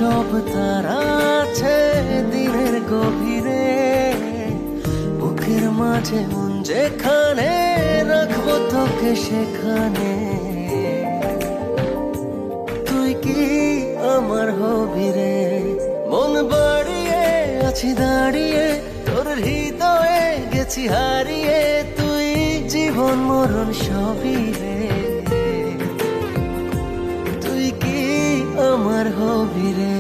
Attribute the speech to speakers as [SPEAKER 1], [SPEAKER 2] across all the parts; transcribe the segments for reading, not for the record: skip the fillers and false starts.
[SPEAKER 1] সব তারা আছে দিনের গভীরে, বুকের মাঝে মন যেখানে রাখবো তোকে সেখানে। তুই কি আমার হবি রে? মন বাড়িয়ে আছি দাঁড়িয়ে, তোর হৃদয়ে গেছি হারিয়ে। তুই জীবন মরণ সবই রে, তুই কি আমার হবি রে?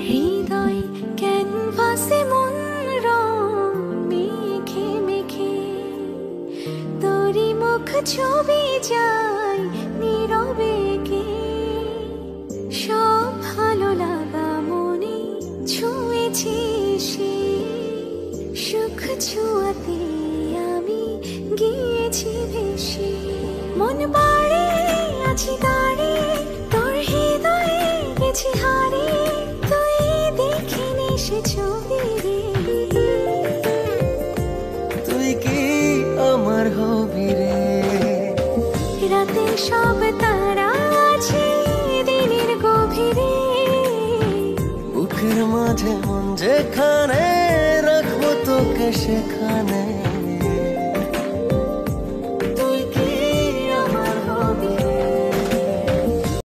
[SPEAKER 2] হৃদয় ক্যানভাসে মন রং মেখে মেখে, তোরই মুখ ছবি যায় নীরবে কে। সব ভালো লাগা মনে ছুঁয়েছি সে, সুখ ছুঁয়াতে আমি গিয়েছি ভেসে। মন বাড়িয়ে আছি দাঁড়িয়ে, তোর হৃদয়ে গেছি হারিয়ে। তুই দেখিনি সে ছবি রে,
[SPEAKER 1] তুই কি আমার হবি রে?
[SPEAKER 2] রাতের সব তারা আছে দিনের গভীরে,
[SPEAKER 1] বুকের মাঝে মন যেখানে রাখবো তোকে সেখানে।